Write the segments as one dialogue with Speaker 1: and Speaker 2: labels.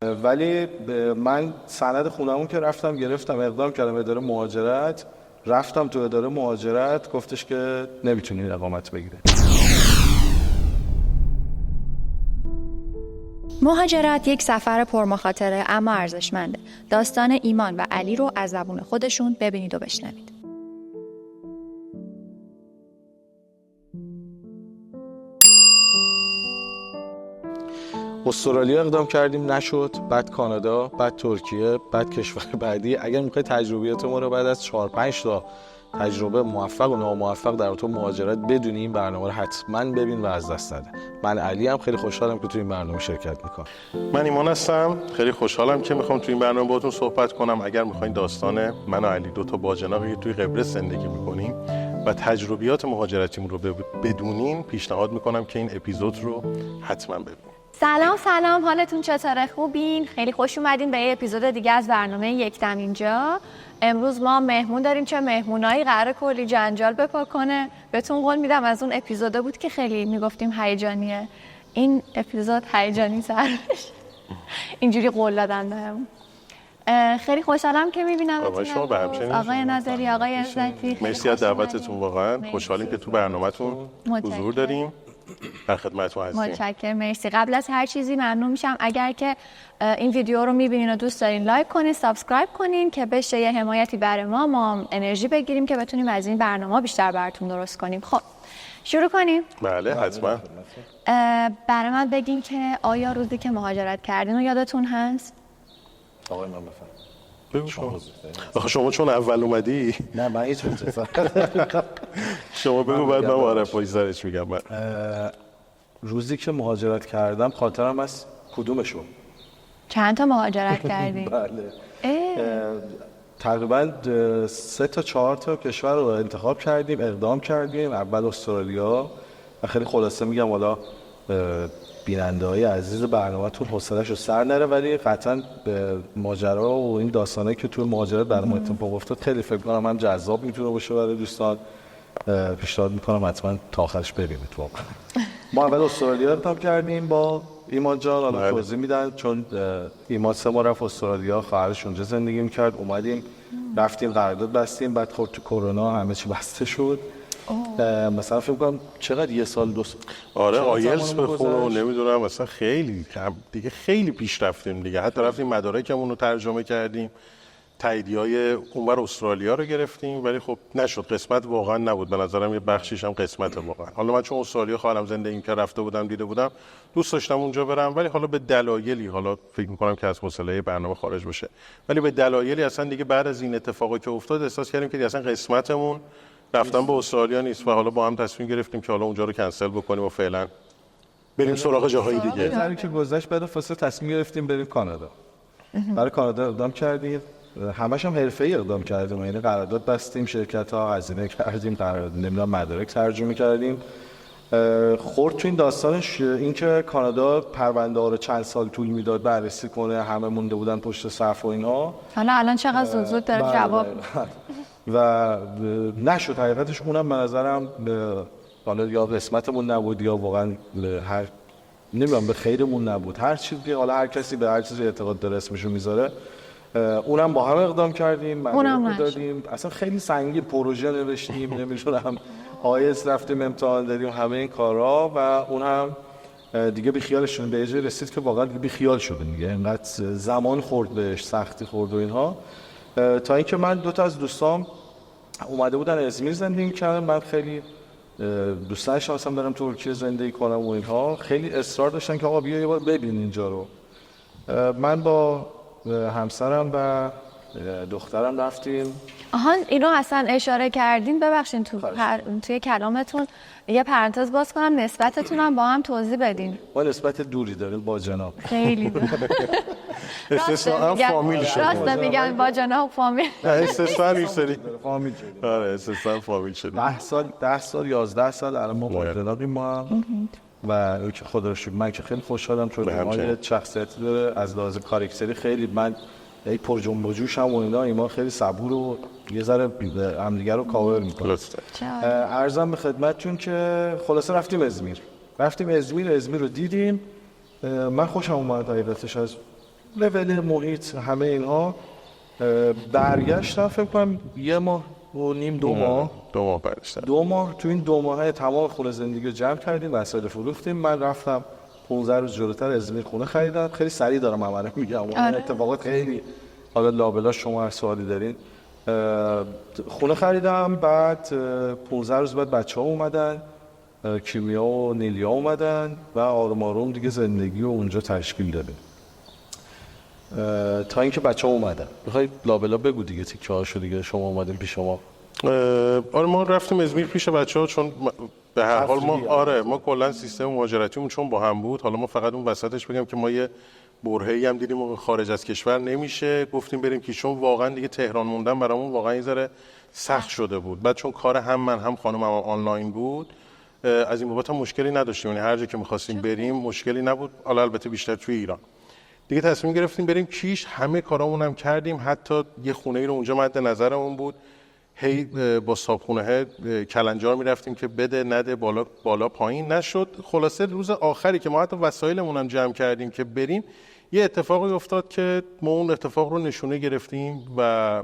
Speaker 1: ولی من سند خونمون که رفتم گرفتم، اقدام کردم اداره مهاجرت، رفتم تو اداره مهاجرت، گفتش که نمیتونین اقامت بگیره.
Speaker 2: مهاجرت یک سفر پرمخاطره اما ارزشمنده. داستان ایمان و علی رو از زبون خودشون ببینید و بشنوید.
Speaker 1: استرالیا اقدام کردیم نشد، بعد کانادا، بعد ترکیه، بعد کشور بعدی. اگر میخوای تجربیات ما رو بعد از 4-5 تا تجربه موفق و ناموفق در رابطه مهاجرت بدونی، این برنامه رو حتما ببین و از دست نده. من علی هم خیلی خوشحالم که تو این برنامه شرکت میکنم.
Speaker 3: من ایمان هستم، خیلی خوشحالم که میخوام تو این برنامه باهاتون صحبت کنم. اگر میخواین داستان من و علی، دو تا باجناقی که توی قبرس زندگی میکنیم و تجربیات مهاجرتیمون رو بدونین، پیشنهاد میکنم که این اپیزود رو حتما ببینید.
Speaker 4: سلام، حالتون چطوره؟ خوبین؟ خیلی خوش اومدین به یه اپیزود دیگه از برنامه یک دم اینجا. امروز ما مهمون داریم، چه مهمونایی قراره کلی جنجال بپا کنه. بهتون قول میدم از اون اپیزودا بود که خیلی میگفتیم هیجانیه، این اپیزود هیجانی تر بشه. اینجوری قول دادن بهمون. خیلی خوشحالم که میبینم
Speaker 3: شما به همچنین.
Speaker 4: آقای ناظری، آقای عزتی،
Speaker 3: مرسی از دعوتتون. واقعا خوشحالیم که تو برنامه‌تون حضور داریم. در خدمتتون هستیم.
Speaker 4: متشکرم، مرسی. قبل از هر چیزی ممنون میشم اگر که این ویدیو رو میبینین و دوست دارین لایک کنین، سابسکرایب کنین که بشه یه حمایتی برای ما انرژی بگیریم که بتونیم از این برنامه بیشتر براتون درست کنیم. خب شروع کنیم؟
Speaker 3: بله حتما.
Speaker 4: برای من بگین که آیا روزی که مهاجرت کردین و یادتون هست؟
Speaker 1: آقای من بفرمایید.
Speaker 3: بگو شما چون اول اومدی.
Speaker 1: نه من هیچ
Speaker 3: شما بگو بعد من معرفی سرش میگم. من
Speaker 1: روزی که مهاجرت کردم خاطرم از کدومشون؟
Speaker 4: چند تا مهاجرت کردین؟
Speaker 1: بله. تقریبا 3 تا 4 تا کشور رو انتخاب کردیم، اقدام کردیم. اول استرالیا و خیلی خلاصه میگم حالا بیننده‌های عزیز برنامه‌تون حوصله‌شو سر نره، ولی قطعاً به ماجرا و این داستانایی که توی مهاجرت برای ما اتفاق افتاد خیلی فکر کنم هم جذاب میتونه باشه برای دوستان. پیشنهاد میکنم حتما تا آخرش ببینید. واقعا ما اول استرالیا اقدام کردیم با ایمان جان، حالا توضیح میدن چون ایمان 3 ماه رفت استرالیا، خواهرش اونجا زندگی میکرد. اومدیم رفتیم قرارداد بستیم، بعد خورد تو کرونا همه چی بسته شد. مثلا فکر کنم چقدر 1 سال 2 سال.
Speaker 3: آره آیلتس بخونه و نمیدونم مثلا خیلی دیگه خیلی پیش رفتیم دیگه. حتی رفتیم مدارکمون رو ترجمه کردیم، تاییدیای اونور استرالیا رو گرفتیم، ولی خب نشد، قسمت واقعا نبود. به نظرم یه بخشیش هم قسمت واقعا. حالا من چون استرالیا خواهرم زندگی که رفته بودم دیده بودم، دوست داشتم اونجا برم، ولی حالا به دلایلی، حالا فکر می‌کنم که از حوصله برنامه خارج بشه، ولی به دلایلی اصلا دیگه بعد از این اتفاقی که افتاد احساس کردیم که اصلا قسمتمون رفتن به استرالیا نیست و حالا با هم تصمیم گرفتیم که حالا اونجا رو کنسل بکنیم و فعلا بریم سراغ جاهای دیگه.
Speaker 1: هر که گذشت بعد فاصله تصمیم گرفتیم بریم کانادا. برای کانادا اقدام کردیم، همش هم حرفه‌ای اقدام کردیم، یعنی قرارداد بستیم، شرکت‌ها هزینه کردیم، قرارداد نمیدونم مدارک ترجمه کردیم. خورد تو این داستانش اینکه کانادا پرونده‌ها رو چند سال طول میداد بررسی کنه، همه مونده بودن پشت صف و اینا.
Speaker 4: حالا الان چقدر زود داره جواب
Speaker 1: و نشد حقیقتش. اونم به نظرم حالا یا قسمتمون نبود یا واقعا هر نمیدونم به خیرمون نبود، هر چیزی، حالا هر کسی به هر چیزی اعتقاد داره اسمشو میذاره. اونم با هم اقدام کردیم، مدارک دادیم، اصلا خیلی سنگین پروژه نوشتیم، نمیدونم آیلتس رفتیم امتحان دادیم، همه این کارا، و اون هم دیگه بی خیالشون به اجازه رسید که واقعا بی خیال شده دیگه. اینقدر زمان خورد بهش، سختی خورد و اینها، تا اینکه من 2 تا از دوستام اومده بودن ازمیر زندگی کردن. من خیلی دوست داشتم برم ترکیه زندگی کنم و اینها، خیلی اصرار داشتن که آقا بیا یه بار ببین اینجا رو. من با همسرم و دخترم رفتیم.
Speaker 4: اینو اصلا اشاره کردین، ببخشین توی کلامتون یه پرانتز باز کنم، نسبتتون هم با هم توضیح بدین.
Speaker 1: ما نسبت دوری داریم با جناب.
Speaker 4: خیلی
Speaker 3: استثنا فامیل شد.
Speaker 4: راست میگن با جناب فامیل.
Speaker 3: استثنا نیستری.
Speaker 1: فامیل شد.
Speaker 3: آره استثنا فامیل شد.
Speaker 1: 10 سال 11 سال الان ما مطلقیم ما هم. و که خدا رو شکر من که خیلی خوشحالم چون ما یه شخصیتی داره از لحاظ کاراکتری، خیلی من ای پر جنب و جوش هم و اینا، ایمان خیلی صبور و یه ذره همدیگه رو کاور میکنه. عرضم به خدمتتون که خلاصه رفتیم ازمیر رو دیدیم. من خوشم اومد حقیقتش از لول محیط همه اینها برگشتم فکر کنم 1.5 ماه
Speaker 3: 2 ماه بعدش
Speaker 1: 2 ماه. تو این 2 ماه تمام خونه زندگی رو جمع کردیم، وسایل فروختیم. من رفتم 15 روز جلوتر ازمیر خونه خریدم. خیلی سریع دارم عملا میگم، اون اتفاقات خیلی حالا لابلا شما هر سوالی دارین. خونه خریدم، بعد 15 روز بعد بچه‌ها اومدن، کیمیا و نیلیا اومدن و آروم آروم دیگه زندگی رو اونجا تشکیل دادیم تا اینکه بچه‌ها اومدن. بخوای لابلا بگو دیگه تیکه‌هاشو دیگه. شما اومدین پیش ما.
Speaker 3: آره ما رفتیم ازمیر پیش بچه‌ها، چون به هر حال ما کلا سیستم مهاجرتیمون چون با هم بود. حالا ما فقط اون وسطش بگم که ما یه برهه‌ای هم دیدیم و خارج از کشور نمیشه، گفتیم بریم که چون واقعا دیگه تهران موندن برامون واقعا یه ذره سخت شده بود. بعد چون کار هم من هم خانمم آنلاین بود، از این بابت هم مشکلی نداشتیم، یعنی هر جا که می‌خواستیم بریم مشکلی نبود. حالا البته بیشتر توی ایران دیگه تصمیم گرفتیم بریم کیش. همه کارامون هم کردیم، حتی یه خونه‌ای رو اونجا مد نظرمون بود، هی با صاحبخونه کلنجار میرفتیم که بده نده، بالا پایین نشد. خلاصه روز آخری که ما حتی وسایلمون هم جمع کردیم که بریم، یه اتفاقی افتاد که ما اون اتفاق رو نشونه گرفتیم و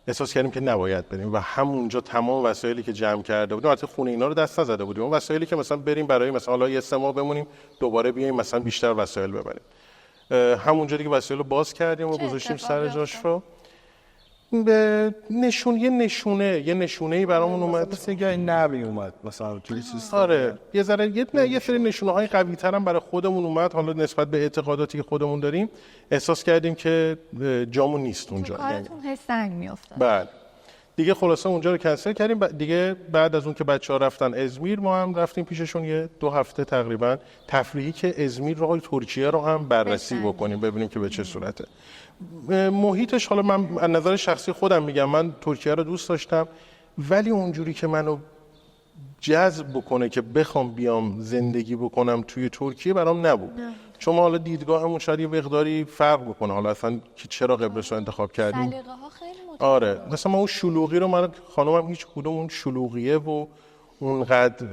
Speaker 3: احساس کردیم که نباید بریم و همونجا تمام وسایلی که جمع کرده بودیم، البته خونه اینا رو دست نزده بودیم، اون وسایلی که مثلا بریم برای مثلا حالا یه 3 ماه بمونیم دوباره بیایم مثلا بیشتر وسایل ببریم، همونجا دیگه وسایل رو باز کردیم و گذاشتیم سر جاش رو. به یه نشونه‌ای برامون اومد،
Speaker 1: مثل یه نبی اومد مثلا توی سیستم.
Speaker 3: آره یه ذره یه سری نشونه‌های قوی‌تر هم برای خودمون اومد. حالا نسبت به اعتقاداتی که خودمون داریم احساس کردیم که جامون نیست اونجا.
Speaker 4: کارتون هی سنگ میافتاد.
Speaker 3: بله دیگه خلاصه اونجا رو کنسل کردیم. دیگه بعد از اون که بچه‌ها رفتن ازمیر، ما هم رفتیم پیششون یه 2 هفته تقریبا تفریحی که ازمیر رو ترکیه رو هم بررسی بکنیم، ببینیم که به چه صورته. محیطش، حالا من از نظر شخصی خودم میگم، من ترکیه رو دوست داشتم، ولی اونجوری که منو جذب بکنه که بخوام بیام زندگی بکنم توی ترکیه برام نبود. چون حالا دیدگاهمون شاید یه مقداری فرق بکنه، حالا اصلا که چرا قبرس رو انتخاب کردیم.
Speaker 4: سلیقه ها خیلی متفاوته.
Speaker 3: آره مثلا ما اون شلوغی رو، من خانمم هیچ کدوم اون شلوغیه و اونقدر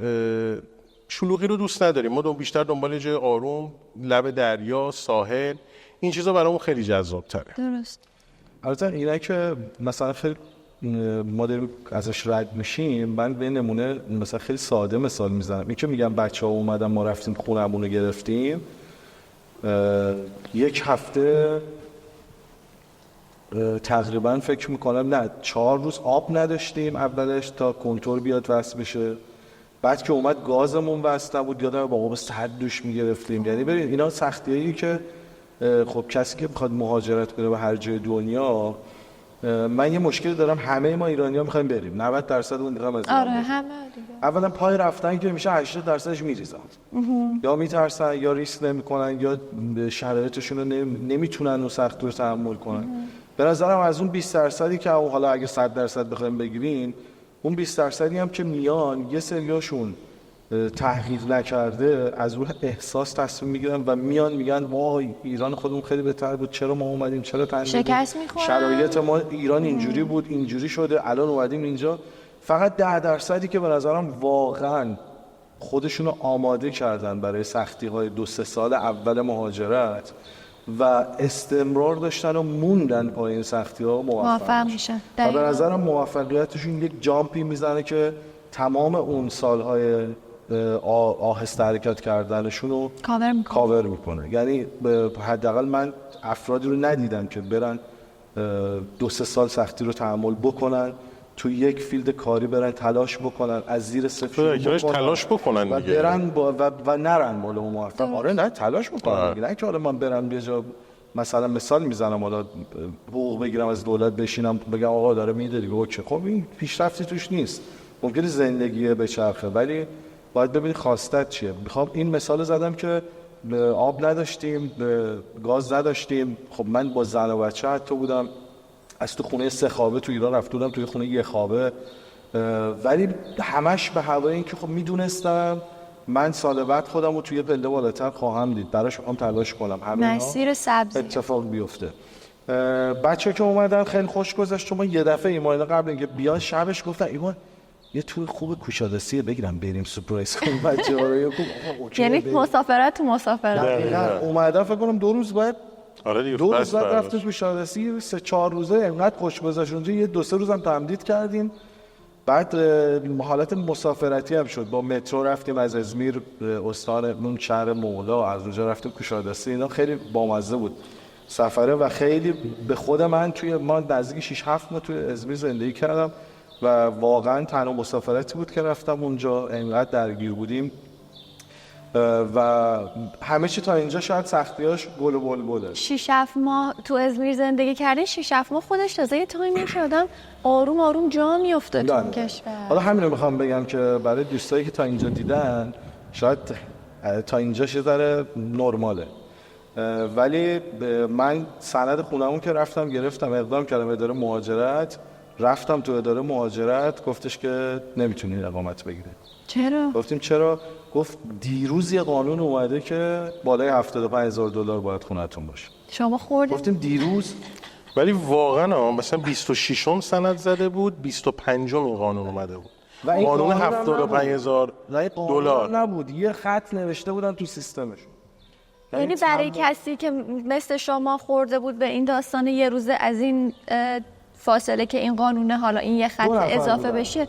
Speaker 3: شلوغی رو دوست نداریم. ما بیشتر دنبال جای آروم، لب دریا، ساحل، این چیزا برامون خیلی جذاب تره.
Speaker 4: درست.
Speaker 1: البته اینا که مثلا خیلی ما داریم ازش رد میشیم، من به نمونه مثلا خیلی ساده مثال میزنم. این که میگم بچه‌ها اومدن ما رفتیم خونه‌مون رو گرفتیم، 1 هفته تقریبا فکر میکنم نه 4 روز آب نداشتیم اولش تا کنتور بیاد وصل بشه. بعد که اومد گازمون وصل نبود، یادم با آب سرد دوش میگرفتیم. یعنی ببین اینا سختیایی که خب کسی که بخواد مهاجرت کنه به هر جای دنیا، من یه مشکلی دارم، همه ما ایرانی‌ها می‌خوایم بریم، 90% اون می‌خوام از
Speaker 4: آره همه دیگه.
Speaker 1: اولا پای رفتن که میشه 80%ش میریزن، یا میترسن یا ریسک نمی‌کنن یا شرایطشون رو نمیتونن اون سختی رو تحمل کنن. به نظرم از اون 20% که حالا اگه 100% بخوایم بگیرین، اون 20% هم که میان یه سریاشون تحقیق نکرده از اون احساس تصمیم میگیرن و میان میگن وای ایران خودمون خیلی بهتر بود، چرا ما اومدیم، چرا
Speaker 4: شکست میخورن،
Speaker 1: شرایط ما ایران اینجوری بود اینجوری شده الان اومدیم اینجا. فقط 10% که به نظرم واقعا خودشونو آماده کردن برای سختی‌های 2-3 سال اول مهاجرت و استمرار داشتن و موندن پای این سختی‌ها موفق
Speaker 4: میشن.
Speaker 1: و به نظرم موفقیتشون یک جامپی میزنه که تمام اون سالهای آهسته حرکت کردنشون رو کاور میکنه. یعنی حداقل من افرادی رو ندیدم که برن 2-3 سال سختی رو تحمل بکنن، تو یک فیلد کاری برن تلاش بکنن، از زیر صفر
Speaker 3: تلاش بکنن
Speaker 1: و برن و نرن بالا موفق. آره نه تلاش میکنن دیگه، نه که حالا من برم یه جا مثلا مثال میزنم حالا حقوق بگیرم از دولت بشینم بگم آقا داره میده دیگه اوکی. خب این پیشرفتی توش نیست. ممکنه زندگی بچرخه ولی باید ببینید خواستت چیه. میخوام این مثال زدم که آب نداشتیم، گاز نداشتیم. خب من با زن و بچه حتی بودم، از تو خونه 3 خوابه تو ایران رفته بودم توی خونه 1 خوابه، ولی همش به هوای این که خب میدونستم من سال بعد خودم رو توی پله بالاتر خواهم دید، براش میخوام تلاش کنم همه
Speaker 4: مسیر سبزی
Speaker 1: اتفاق بیفته. بچه که اومدن خیلی خوش گذشت. ما یه دفعه ایمان قبل اینکه بیان شبش گفتن ایمان یه تور خوب کوچادسیه بگیرم بریم سورپرایز کنیم بچه‌ها رو.
Speaker 4: یعنی مسافرت تو مسافرت
Speaker 1: اومدن فکر کنم 2 روز بعد
Speaker 3: آره دیگه
Speaker 1: 2 روز
Speaker 3: فصل
Speaker 1: بعد
Speaker 3: برداشت.
Speaker 1: رفتیم پیشاردستی 3-4 روزه انقدر خوش گذشت اونجا، یه 2-3 روزم تمدید کردیم. بعد حالت مسافرتی هم شد، با مترو رفتیم از ازمیر استان اون شهر مولا، از اونجا رفتیم کوشاردستی. اینا خیلی بامزه بود سفره و خیلی به خود من ما نزدیک 6-7 ماه توی ازمیر زندگی کردم و واقعا تنها مسافرتی بود که رفتم اونجا، انقدر درگیر بودیم و همه چی تا اینجا شاید سختیاش گل و بلبله.
Speaker 4: 6-7 ماه تو ازمیر زندگی کردین، 6-7 ماه خودش تازه یه تایمی که آدم آروم آروم جا میفته تو اون کشور.
Speaker 1: حالا همین رو میخوام بگم که برای دوستایی که تا اینجا دیدن شاید تا اینجا یه ذره نرماله، ولی من سند خونمون که رفتم گرفتم، اقدام کردم اداره مهاجرت، رفتم تو اداره مهاجرت، گفتش که نمیتونین اقامت بگیره.
Speaker 4: چرا؟
Speaker 1: گفتیم چرا؟ گفت دیروز یه قانون اومده که بالای $75,000 باید خونتون باشه.
Speaker 4: شما خوردین؟
Speaker 1: گفتیم دیروز.
Speaker 3: ولی واقعا مثلا 26م سند زده بود، 25م این قانون اومده بود.
Speaker 1: و این
Speaker 3: قانون
Speaker 1: $75,000
Speaker 3: $75,000
Speaker 1: نبود، یه خط نوشته بودن تو سیستمشون.
Speaker 4: یعنی برای کسی که مثل شما خورده بود به این داستان یه روزه از این فاصله که این قانونه حالا این یه خط اضافه بشه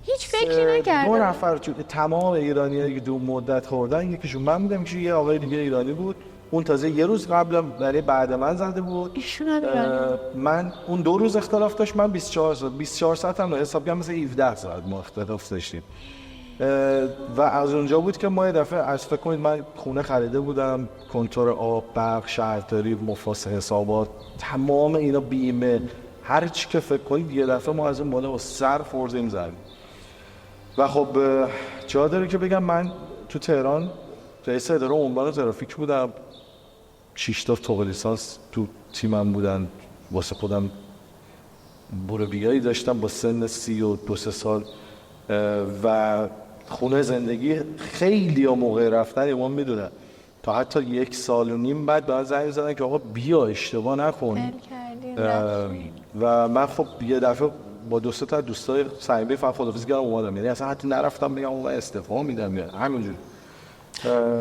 Speaker 4: هیچ فکری نکردم.
Speaker 1: 2 نفر تمام ایرانیایی که دو مدت خوردن، یکیشون من بودم، یکیشون یه آقای دیگه ایرانی بود. اون تازه یه روز قبلم یعنی بعد من زده بود.
Speaker 4: ایشون هم ایرانی.
Speaker 1: من اون 2 روز اختلاف داشت، من 24 ساعت هم حساب کردم مثلا 17 ساعت ما اختلاف داشتیم. و از اونجا بود که ما یه دفعه از فکر کنید من خونه خریده بودم، کنتور آب، برق، شهرداری، مفاصل حسابات، تمام اینا، بیمه، هر چی که فکر کنید، یه دفعه ما از اون بالا با سر فرزیم زدیم. و خب جا داره که بگم من تو تهران رئیس اداره عنوان ترافیک بودم، 6 تا فوق لیسانس تو تیمم بودن، واسه خودم مربیایی داشتم با سن 32 سال و خونه زندگی. خیلی ها موقع رفتن ایمان میدونن تا حتی 1.5 سال بعد به من زنگ زدن که آقا بیا اشتباه نکن. و من خب یه دفعه با 2 تا دوستای صمیمی فقط خدافظی کردم اومدم، یعنی اصلا حتی نرفتم بگم آقا استعفا میدم، یا همینجوری.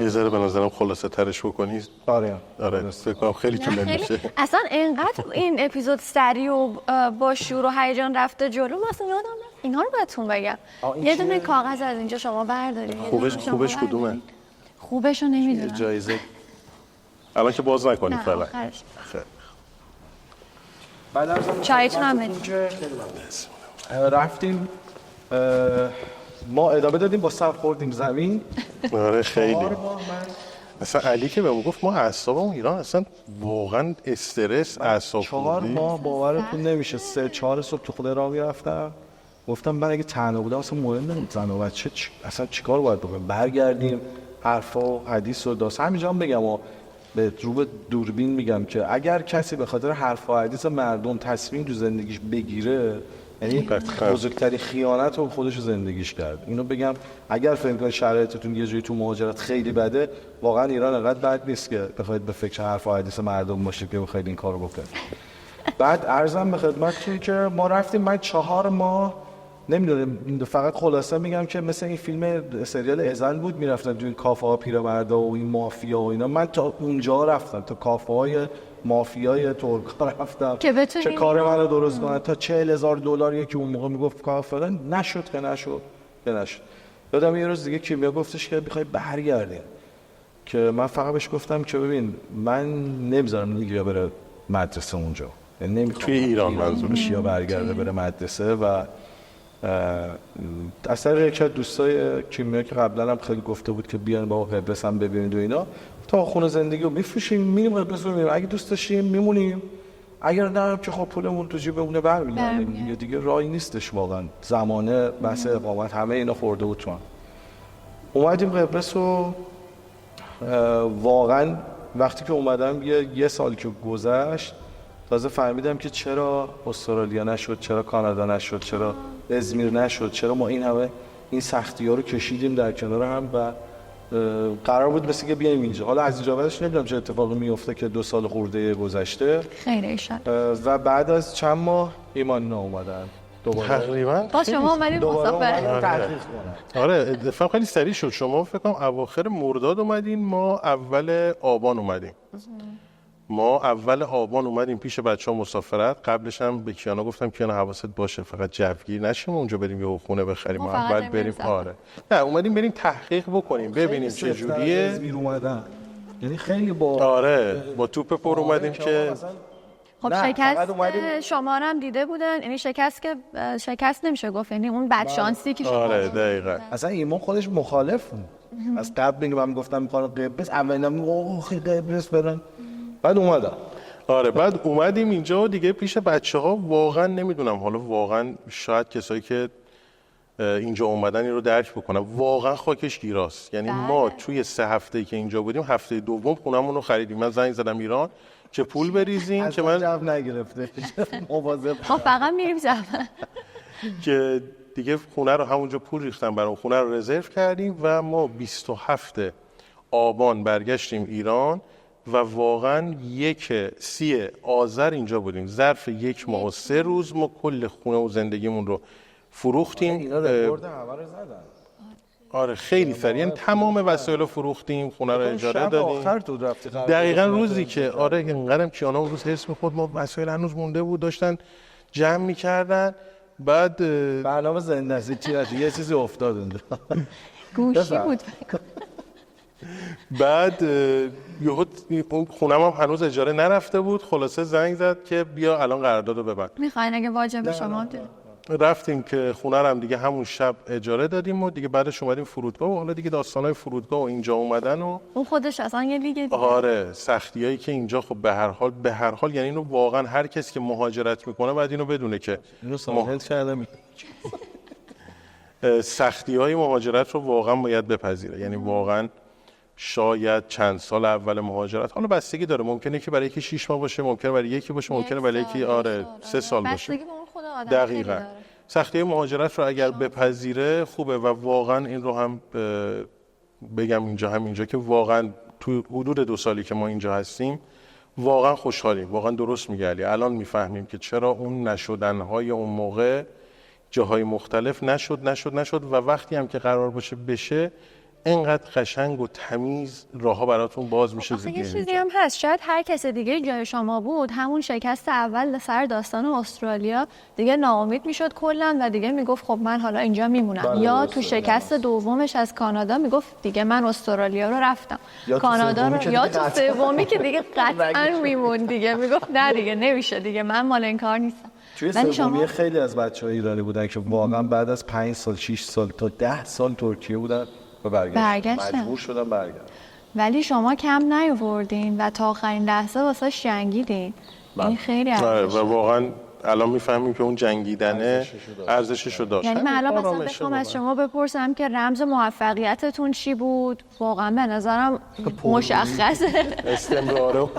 Speaker 3: یه ذره به نظرم خلاصه ترش بکنی.
Speaker 1: آره
Speaker 3: فکر کنم خیلی طولانی میشه.
Speaker 4: اصلا انقدر این اپیزود سریع و با شور و هیجان رفته جلو، من اصلا یادم رفت اینا رو بهتون بگم. یه دونه کاغذ از اینجا شما بردارید.
Speaker 3: خوبش کدومه؟
Speaker 4: خوبش رو نمیدونم.
Speaker 1: جایزه
Speaker 3: الان که باز نکنید فعلا.
Speaker 4: آخرش.
Speaker 1: بعد از
Speaker 4: چایتون هم بدید.
Speaker 1: رفتیم ما ادامه دادیم، با سر خوردیم زمین.
Speaker 3: آره خیلی. مثلا علی که بهم گفت ما اعصابمون ایران اصلا واقعا استرس اعصاب
Speaker 1: 4 ماه باورتون نمیشه 3-4 صبح تو خونه راه میرفتم، گفتم من اگه تنها بودم اصلا مهم نبود زن و بچه اصلا چیکار باید بکنیم، برگردیم حرفا و حدیث و داستان. همینجا هم بگم و به دوربین میگم که اگر کسی به خاطر حرف و حدیث مردم تصمیم تو زندگیش بگیره، یعنی بزرگترین خیانت رو خودش زندگیش کرد. اینو بگم اگر فکر کنید شرایطتون یه جوری تو مهاجرت خیلی بده، واقعا ایران انقدر بد نیست که بخواید به فکر حرف و حدیث مردم باشید که بخواید این کارو بکنید. بعد عرضم به خدمتتون که ما رفتیم، من 4 ماه نمیدونم، فقط خلاصه میگم که مثل این فیلم سریال ازل بود، میرفتن تو این کافه ها پیرمردا و این مافیا و اینا. من تا اونجا رفتم، تا کافه های مافیای ترکا رفتم
Speaker 4: که
Speaker 1: چه کار منو درست کنن، تا $40,000 یکی اون موقع میگفت کافه نشد که نشد. یادم یه روز دیگه کیمیا گفتش که میخوای برگردیم، که من فقط بهش گفتم که ببین من نمیذارم لیگیا بره مدرسه اونجا، یعنی نمیخوام
Speaker 3: توی ایران منظورش
Speaker 1: یا برگرده بره مدرسه. و اصلا یکی از دوستای کیمیا که قبلا هم خیلی گفته بود که بیان با قبرس هم ببینید و اینا، تا خونه زندگی رو میفروشیم میریم قبرس رو میریم، اگه دوست داشتیم میمونیم، اگر نه که خب پولمون تو جیبمونه برمیگردیم. یه دیگه راهی نیستش واقعا، زمانه بحث اقامت همه اینا خورده بود تو هم. اومدیم قبرس و واقعا وقتی که اومدم یه سال که گذشت تازه فهمیدم که چرا استرالیا نشد، چرا کانادا نشد، چرا ازمیر نشد، چرا ما این همه این سختی‌ها رو کشیدیم در کنار هم و قرار بود مثل که بیایم اینجا. حالا از اینجا بعدش نمیدونم چه اتفاقی میفته که 2 سال خورده گذشته
Speaker 4: خیره ایشالله.
Speaker 1: و بعد از چند ماه ایمانینا اومدن دوباره.
Speaker 3: تقریبا
Speaker 4: با شما اومدیم مسافر.
Speaker 1: تحقیق کنن.
Speaker 3: آره اتفاقا خیلی سریع شد. شما فکر کنم اواخر مرداد اومدین، ما اول آبان اومدیم. ما اول آبان اومدیم پیش بچه‌ها مسافرت. قبلش هم به کیانا گفتم کیانا حواست باشه فقط جوگیر نشیم اونجا بریم یه خونه بخریم، ما
Speaker 4: فقط
Speaker 3: اول
Speaker 4: نمیریم
Speaker 3: بریم.
Speaker 4: سفر.
Speaker 3: آره نه اومدیم بریم تحقیق بکنیم ببینیم چه جوریه.
Speaker 1: یعنی خیلی با
Speaker 3: آره با توپ پر اومدیم که
Speaker 4: خب
Speaker 1: نه، فقط
Speaker 4: شکست
Speaker 1: اومدیم-
Speaker 4: شما رو هم دیده بودن، یعنی شکست که شکست نمیشه گفت، یعنی اون بدشانسی که شما
Speaker 3: آره دقیقاً
Speaker 1: اصلا ایمان خودش مخالف بود از قبل. اینکه من گفتم میخوام قبرس، اولا میگم قبرس برن، بعد اومدم.
Speaker 3: آره بعد اومدیم اینجا و دیگه پیش بچه‌ها واقعا نمیدونم، حالا واقعا شاید کسایی که اینجا اومدن این رو درک بکنن، واقعا خاکش گیراست. یعنی ما توی 3 هفته‌ای که اینجا بودیم هفته دوم خونمون رو خریدیم. من زنگ زدم ایران که پول بریزین که من
Speaker 1: جو نگرفته مواظب.
Speaker 4: ما فقط میریم زحمت.
Speaker 3: که دیگه خونه رو همونجا پول ریختم برام، خونه رو رزرو کردیم و ما 27 آبان برگشتیم ایران و واقعا 30 آذر اینجا بودیم. ظرف 1 ماه و 3 روز ما کل خونه و زندگیمون رو فروختیم.
Speaker 1: اینا رکورد همه رو زدن.
Speaker 3: آره خیلی سریع، یعنی تمام وسایل رو فروختیم، خونه رو اجاره
Speaker 1: شب
Speaker 3: دادیم.
Speaker 1: آخر تو رفتی قبل.
Speaker 3: دقیقاً روزی که آره اینقدرم کیانا اون روز حس می‌خورد ما وسایل هنوز مونده بود داشتن جمع می‌کردن. بعد
Speaker 1: برنامه زنده است، چی نشه یه چیزی افتاد اونجا.
Speaker 4: گوشی بود.
Speaker 3: بعد یهو اون خونم هم هنوز اجاره نرفته بود. خلاصه زنگ زد که بیا الان قراردادو ببند.
Speaker 4: میخواین اگه واجب شما
Speaker 3: رفتیم که خونه رو هم دیگه همون شب اجاره دادیم و دیگه بعدش اومدیم فرودگاه و حالا دیگه داستانای فرودگاه و اینجا اومدن و
Speaker 4: اون خودش اصلا یه لیگ دیگه.
Speaker 3: آره سختیایی که اینجا خب به هر حال یعنی اینو واقعا هر کسی که مهاجرت میکنه باید اینو بدونه که
Speaker 1: اینو ساینت کردم.
Speaker 3: سختی‌های مهاجرت رو واقعا باید بپذیره. یعنی واقعا شاید چند سال اول مهاجرت، حالا بستگی داره، ممکنه که برای یکی 6 ماه باشه، ممکنه برای یکی باشه، ممکنه برای یکی 3 سال باشه.
Speaker 4: بستگی به اون خود آدم
Speaker 3: دقیقاً.
Speaker 4: خیلی داره.
Speaker 3: سختی مهاجرت رو اگر بپذیره خوبه و واقعا این رو هم بگم اینجا که واقعا تو حدود 2 سالی که ما اینجا هستیم واقعا خوشحالیم، واقعا درست میگه علی. الان میفهمیم که چرا اون نشدنهای اون موقع جاهای مختلف نشد و وقتی هم که قرار باشه بشه اینقدر قشنگ و تمیز راهها براتون باز میشه.
Speaker 4: آخه یه چیزی هم هست، شاید هر کس دیگه جای شما بود همون شکست اول سر داستان استرالیا دیگه ناامید میشد کلا و دیگه میگفت خب من حالا اینجا میمونم، یا تو شکست دومش از کانادا میگفت دیگه من استرالیا رو رفتم، کانادا رو، یا تو سومی که دیگه قطعا میمون دیگه میگفت نه دیگه نمیشه دیگه من مال این کار نیستم.
Speaker 1: توی سومی خیلی از بچه‌های ایرانی بودن که واقعا بعد از 5 سال 6 سال تا 10 سال ترکیه بودن و برگشتن. مجبور شدن برگردن.
Speaker 4: ولی شما کم نیاوردین و تا آخرین لحظه واسه جنگیدین. این خیلی ارزشه.
Speaker 3: و واقعا الان میفهمیم که اون جنگیدنه ارزشش رو داشت.
Speaker 4: یعنی من الان مثلا بخوام از شما بپرسم که رمز موفقیتتون چی بود، واقعا به نظرم مشخصه.
Speaker 3: استمراره.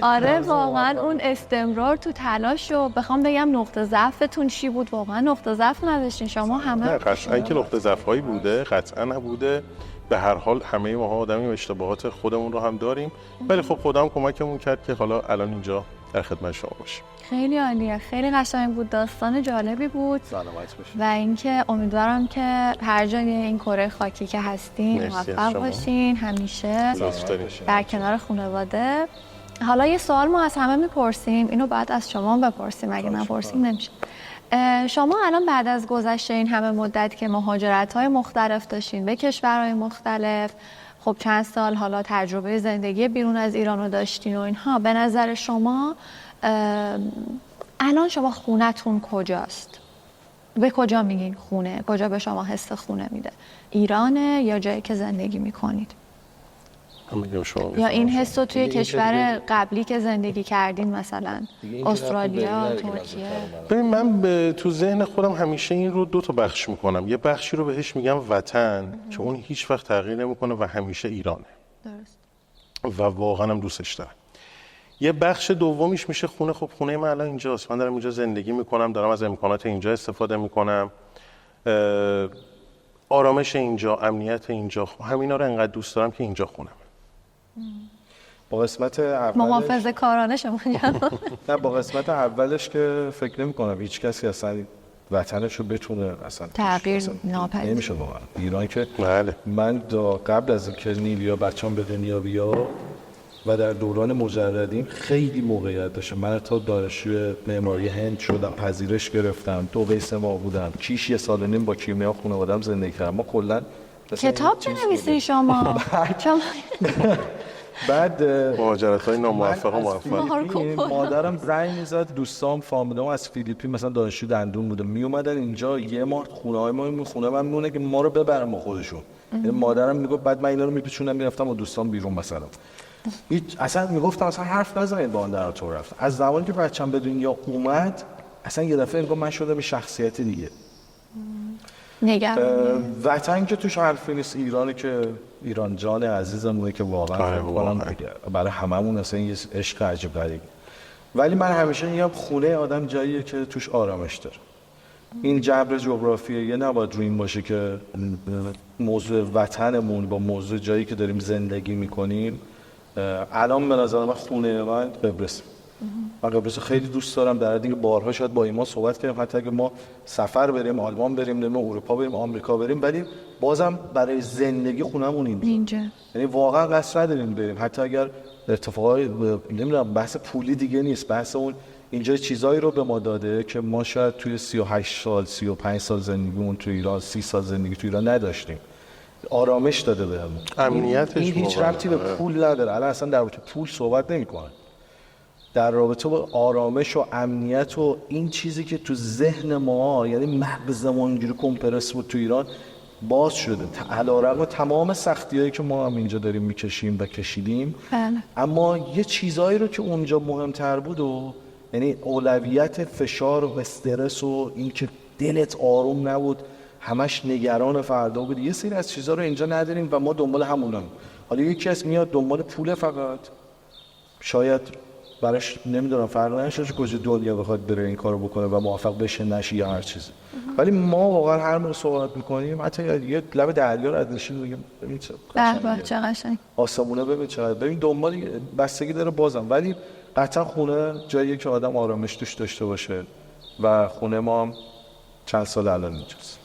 Speaker 4: آره واقعا اون استمرار تو تلاش رو بخوام بگم نقطه ضعفتون چی بود، واقعا نقطه ضعف نداشتین شما همه.
Speaker 3: نه قطعا که نقطه ضعف‌هایی بوده، قطعا نبوده. به هر حال همه ما آدمی اشتباهات خودمون رو هم داریم، ولی خب خدا هم کمکمون کرد که حالا الان اینجا در خدمت شما باشیم.
Speaker 4: خیلی عالیه، خیلی قشنگ بود، داستان جالبی بود.
Speaker 1: سلامت باشید.
Speaker 4: و اینکه امیدوارم که هر جای این کره خاکی که هستین موفق باشین همیشه در کنار خانواده. حالا یه سوال ما از همه میپرسیم، اینو بعد از شما بپرسیم، اگه نپرسیم نمیشه. شما الان بعد از گذشته این همه مدت که مهاجرت‌های مختلف داشتین به کشورهای مختلف، خب چند سال حالا تجربه زندگی بیرون از ایران رو داشتین و اینها، به نظر شما الان شما خونتون کجاست؟ به کجا میگین خونه؟ کجا به شما حس خونه میده؟ ایرانه یا جایی که زندگی میکنید؟ یا این حس رو توی کشور قبلی که زندگی کردین، مثلا استرالیا، ترکیه؟
Speaker 3: ببین من تو ذهن خودم همیشه این رو 2 تا بخش میکنم. یه بخشی رو بهش میگم وطن که اون هیچ وقت تغییر نمیکنه و همیشه ایرانه. درست. و واقعا هم دوستش دارم. یه بخش دومیش میشه خونه. خب خونه من الان اینجاست، من دارم اینجا زندگی میکنم، دارم از امکانات اینجا استفاده میکنم، آرامش اینجا، امنیت اینجا، همینا رو انقدر دوست دارم که اینجا خونم.
Speaker 1: با قسمت اولش
Speaker 4: محافظه کارانه شما
Speaker 1: نه با قسمت اولش که فکر نمی‌کنم هیچ کسی اصلا وطنش رو بتونه اصلا
Speaker 4: تغییر ناپذیر
Speaker 1: نمیشه واقعا. ایران که
Speaker 3: بله.
Speaker 1: من قبل از اینکه نیلیا بچه‌ام به دنیا بیاد و در دوران مجردیم خیلی موقعیت داشتم. من تا دانشجوی معماری هند شدم، پذیرش گرفتم، 2 قیس ما بودم، کیش 1.5 سال با کیمیا خانواده‌ام زندگی کردم. ما کلا
Speaker 4: کتاب بنویسین شما.
Speaker 1: بعد
Speaker 3: مهاجرت‌های ناموفق و موفق.
Speaker 1: مادرم زنگ می‌زد، دوستام فامیلام از فیلیپین مثلا دانشجو دندون بودم می اومدن اینجا یه ماه خونه‌های ما خونه من میمونه که ما رو ببرن با خودشون. یعنی مادرم میگفت بعد من اینا رو میپیچونم میرفتم با دوستام بیرون مثلا. هیچ اصلا میگفتم اصلا حرف نزنید با اون در تو رفت. از زمانی که بچه‌م به دنیا اومد اصلا یه دفعه انگار من شدم به شخصیت دیگه. وطن که توش حرفی نیست، ایرانی که ایران جان عزیزمونه که واقعا برای هممون اصلا یه عشق عجیب غریب. ولی من همیشه میگم خونه آدم جاییه که توش آرامش داره. این جبر جغرافیایی یه نباید روی این باشه که موضوع وطنمون با موضوع جایی که داریم زندگی میکنیم. الان به نظر من خونه من قبرس. من قبرس خیلی دوست دارم، در حدی که بارها شاید با ایمان صحبت کردیم، حتی اگه ما سفر بریم، آلمان بریم، نمیدونم اروپا بریم، آمریکا بریم، ولی بازم برای زندگی خونمون اینجا. یعنی واقعا قصد نداریم بریم، حتی اگر اتفاقای نمیدونم بحث پولی دیگه نیست، بحث اون اینجا چیزایی رو به ما داده که ما شاید توی 38 سال 35 سال زندگیمون تو ایران 30 سال زندگی تو ایران نداشتیم. آرامش داده بهمون.
Speaker 3: امنیتش
Speaker 1: این هیچ ربطی به پول نداره. الان اصلا در رابطه پول صحبت نمی‌کنن. در رابطه با آرامش و امنیت و این چیزی که تو ذهن ما، یعنی مغزمون اینجوری کمپرس بود تو ایران باز شده. علیرغم تمام سختی‌هایی که ما هم اینجا داریم میکشیم و کشیدیم، اما یه چیزایی رو که اونجا مهمتر بود و یعنی اولویت فشار و استرس و این که دلت آروم نبود، همش نگران فردا بود، یه سری از چیزا رو اینجا نداریم و ما دنبال همونم. حالا یکی از میاد دنبال پول فقط، شاید براش نمیدونم فرق نشه کجا دنیا بخواد بره این کارو بکنه و موفق بشه نشه یا هر چیزی. ولی ما واقعا هر موقع صحبت میکنیم حتی یه لب دریا رو ازشون میگیم ببین
Speaker 4: چه قشنگ
Speaker 1: آسمونه، ببین چقدر، ببین دنبال بستگی داره بازم، ولی قطعا خونه جاییه که آدم آرامش توش داشته باشه و خونه ما هم چند سال الان اینجاست.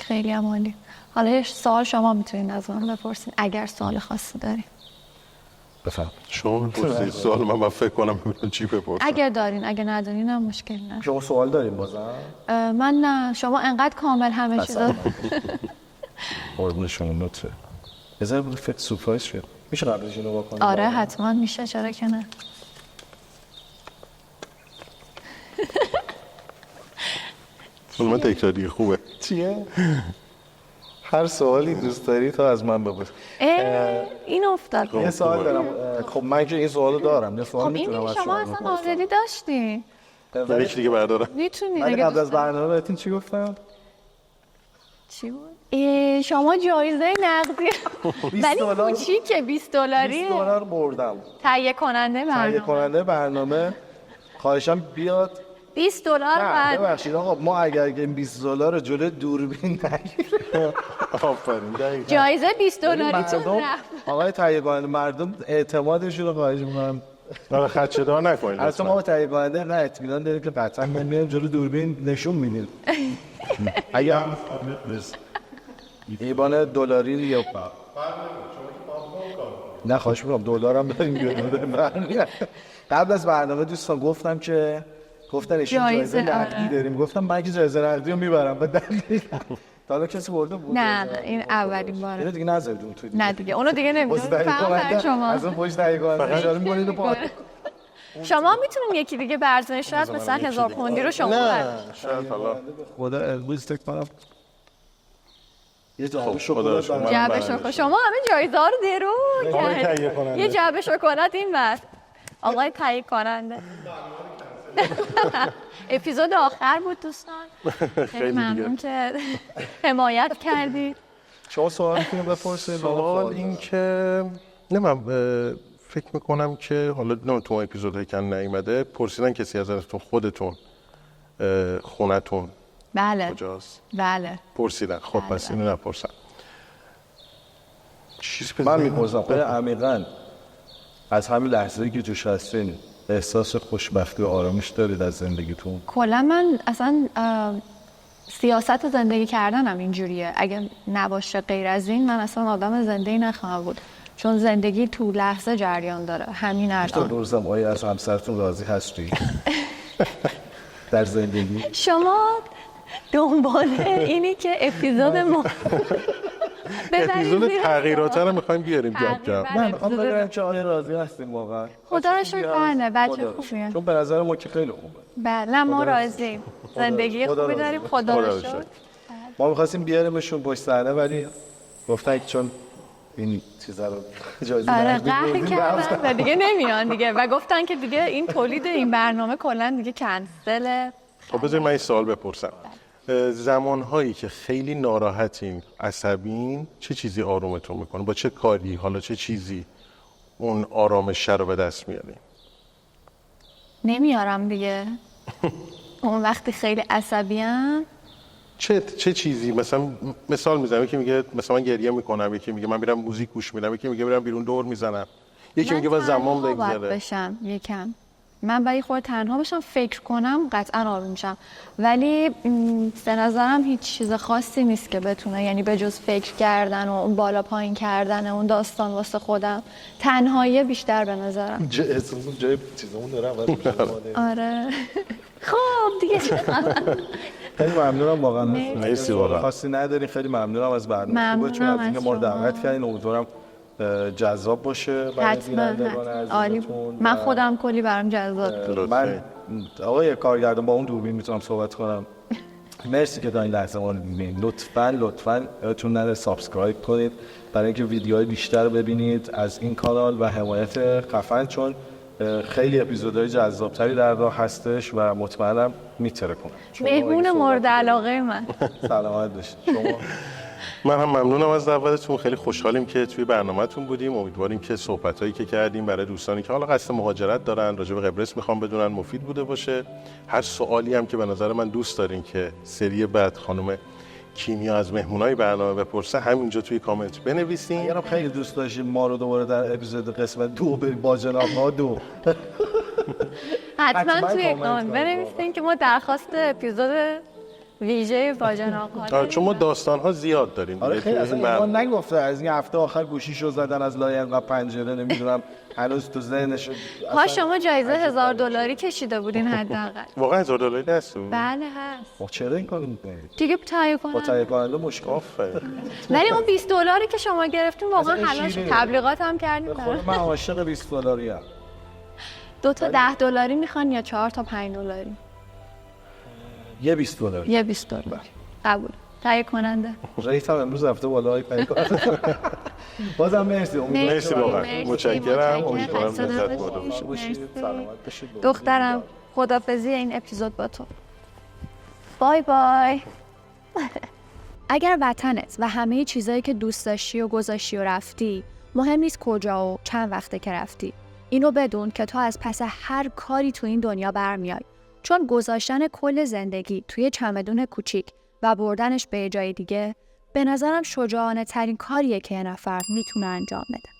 Speaker 4: خیلی عالی. حالا یه سوال شما میتونید از من بپرسین اگر سوال خاصی دارین.
Speaker 1: بفهم.
Speaker 3: شما بپرسید سوال من فکر کنم ببینم چی بپرسم.
Speaker 4: اگر دارین، اگر ندارین هم مشکل نداره.
Speaker 1: شما سوال دارین بازم؟
Speaker 4: من نه، شما انقدر کامل همه چیزا.
Speaker 1: قربون شما لطفه. بذار فکر سورپرایز شد. میشه قبلش اینو بکنیم؟
Speaker 4: آره حتما میشه، چرا که نه.
Speaker 3: من تکراری خوبه.
Speaker 1: چیه؟ هر سوالی دوست داری تو از من بپرس.
Speaker 4: این افتاد.
Speaker 1: یه سوال دارم. خب من که این سوالو دارم. یه سوال میتونم از
Speaker 4: شما اصلا آلردی داشتین.
Speaker 3: یکی دیگه بردارم.
Speaker 4: میتونید.
Speaker 1: ولی قبل از برنامه بهتون چی گفتم؟
Speaker 4: چی بود؟ شما جایزه نقدی ولی کوچیکه، $20
Speaker 1: $20 بردم.
Speaker 4: تهیه کننده برنامه
Speaker 1: خواهشم بیاد
Speaker 4: $20 بعد.
Speaker 1: ببخشید آقا ما اگر این $20 رو جلوی دوربین نگیریم
Speaker 3: آفرین دقیقاً
Speaker 4: جایزه $20 تون رفت.
Speaker 1: آقای تهیه کننده مردم اعتمادشون رو خواهش می‌کنم
Speaker 3: خدشه‌دار نکنید.
Speaker 1: اصلا ما تهیه کننده نه اطمینان داریم که قطعا من میام جلوی دوربین نشون میدیم. اگه ایبان دلاری یا نه خواهش می‌کنم دلارم داریم. قبل از برنامه دوستان گفتم که گفتن ایشون جایزه نقدی داریم، گفتم من که جایزه نقدی رو میبرم و دقیقاً تا حالا کسی برده بود؟
Speaker 4: نه این اولین باره.
Speaker 1: اینو دیگه نذارید اون تو دیگه.
Speaker 4: نه دیگه اونو دیگه نمیذارید. فقط شما
Speaker 1: از اون پشت تهیه کننده اشاره می‌کنید و پا
Speaker 4: شما میتونین یکی دیگه برزنش شاید مثلا 1000 پوندی رو شما
Speaker 3: نه شاید حالا
Speaker 1: خدا امروز تک کنم یه
Speaker 3: جعبه شکلات
Speaker 4: شما همه جایزه ها رو درو کردید. یه جعبه شکلات این بس آقای تهیه کننده. اپیزود آخر بود دوستان. خیلی ممنون که حمایت کردید.
Speaker 1: شما سوال می‌کنید بپرسید.
Speaker 3: سوال این که نه من فکر میکنم که حالا نه تو اپیزودهایی که نیومده پرسیدن کسی ازتون خودتون خونتون
Speaker 4: بله
Speaker 3: کجاست؟
Speaker 4: بله
Speaker 3: پرسیدن. خب پس اینو نپرسم.
Speaker 1: من میپرسم خیلی عمیقاً از همین لحظه‌ای که توش هستین احساس خوشبختی و آرامش دارید از زندگیتون؟
Speaker 4: کلا من اصلا سیاست زندگی کردنم اینجوریه، اگه نباشه غیر از این من اصلا آدم زنده‌ای نخواهم بود. چون زندگی تو لحظه جریان داره. همین
Speaker 1: تو
Speaker 4: الان
Speaker 1: روزم آیا از همسرتون راضی هستی در زندگی؟
Speaker 4: شما دنبال اینی که اپیزود ما
Speaker 3: اپیزود تغییرات رو میخوایم بیاریم کم کم.
Speaker 1: من میخوام بگم که آیا راضی هستیم واقعا؟
Speaker 4: خدا رو شکر کنه بچه خوبیه.
Speaker 1: چون به نظر ما که خیلی خوبه.
Speaker 4: بله ما راضییم. زندگی
Speaker 1: خدا
Speaker 4: خوبی
Speaker 1: راضی
Speaker 4: داریم.
Speaker 1: باشه.
Speaker 4: خدا
Speaker 3: خدا
Speaker 4: رو
Speaker 3: رو
Speaker 4: شکر.
Speaker 3: شکر.
Speaker 1: ما می‌خواستیم بیاریمشون پشت صحنه ولی گفتن که چون این چیزا رو اجازه
Speaker 4: آره
Speaker 1: ندید
Speaker 4: قهر
Speaker 1: بردیم
Speaker 4: کردن و دیگه نمیان دیگه و گفتن که دیگه این تولید این برنامه کلا دیگه کنسله.
Speaker 3: خب بذارید من این سوال بپرسم. زمانهایی که خیلی ناراحتین، عصبین، چه چیزی آرومتون میکنه؟ با چه کاری، حالا چه چیزی اون آرامش رو به دست میارین؟
Speaker 4: نمیارم دیگه. اون وقتی خیلی عصبیم
Speaker 3: چه چیزی؟ مثلا مثال میزنم، یکی میگه مثلا من گریه میکنم، یکی میگه من میرم موزیک گوش میدم، یکی میگه میرم بیرون دور میزنم، یکی میگه با زمان
Speaker 4: تنها باید
Speaker 3: بگذره.
Speaker 4: بشم یکم. من برای خود تنها بشم فکر کنم قطعا آروم میشم، ولی به نظرم هیچ چیز خاصی نیست که بتونه، یعنی به جز فکر کردن و اون بالا پایین کردن اون داستان واسه خودم، تنهایی بیشتر به نظرم.
Speaker 1: جای چیزمون داره
Speaker 4: آره خب دیگه
Speaker 1: خیلی ممنونم واقعا.
Speaker 3: مرسی واقعا.
Speaker 1: خاصی ندارین. خیلی ممنونم از برنامه خوبتون، از اینکه ما رو دعوت کردین. امیدوارم جذاب باشه برای بینندگان عزیزتون.
Speaker 4: من خودم کلی برام جذاب بود.
Speaker 1: من آقای کارگردان با اون دوربین میتونم صحبت کنم. مرسی که تا این لحظه ما رو دیدین. لطفاً یادتون نره سابسکرایب کنید برای اینکه ویدیوهای بیشتر ببینید از این کانال و حمایت خفن، چون خیلی اپیزودهای جذابتری در راه هستش و مطمئنم میتره کنم.
Speaker 4: مهمون مورد علاقه من.
Speaker 1: سلامت باشید. شما
Speaker 3: من هم ممنونم از دعوتتون. خیلی خوشحالیم که توی برنامه‌تون بودیم. امیدواریم که صحبتایی که کردیم برای دوستانی که حالا قصد مهاجرت دارن، راجع به قبرس میخوان بدونن، مفید بوده باشه. هر سوالی هم که به نظر من دوست دارین که سری بعد خانم کیمیا از مهمونای برنامه بپرسه، همینجا توی کامنت بنویسین.
Speaker 1: اگرم خیلی دوست داشتیم ما رو دوباره در اپیزود قسمت 2 بریم با جناب ها 2
Speaker 4: حتما توی کامنت بنویسین که ما درخواست اپیزود ویژه باجان آقا.
Speaker 3: چون ما داستان‌ها زیاد داریم.
Speaker 1: آره خیلی اصلا نگفته از این هفته آخر گوشیشو زدن از لای انقدر پنجره، نمیدونم هنوز تو ذهنش.
Speaker 4: ها شما جایزه $1000 کشیده بودین حداقل.
Speaker 3: واقعا $1000 هست؟
Speaker 4: بله هست.
Speaker 1: خب چرا این کارو می‌کنید؟
Speaker 4: دیگه تهیه کنم.
Speaker 1: با تهیه کننده مشکل.
Speaker 4: ولی اون $20 که شما گرفتین واقعا حلاش تبلیغات هم کردین.
Speaker 1: خب من عاشق $20 ام.
Speaker 4: 2 تا $10 میخوان یا 4 تا $5؟
Speaker 1: یه $20.
Speaker 4: یه $20. قبول. تهیه کننده.
Speaker 1: رئیس هم امروز رفته بالا های تهیه کننده. بازم مرسی.
Speaker 3: مرسی واقعا. متشکرم. امیدوارم لذت برده باشید.
Speaker 1: سلامت باشید.
Speaker 4: دخترم خدافظی این اپیزود با تو. بای بای.
Speaker 2: اگر وطنت و همه چیزایی که دوست داشتی و گذاشتی و رفتی، مهم نیست کجا و چند وقته که رفتی. اینو بدون که تو از پس هر کاری تو این دنیا برمیای. چون گذاشتن کل زندگی توی چمدون کوچیک و بردنش به جای دیگه به نظرم شجاعانه ترین کاریه که یه نفر میتونه انجام بده.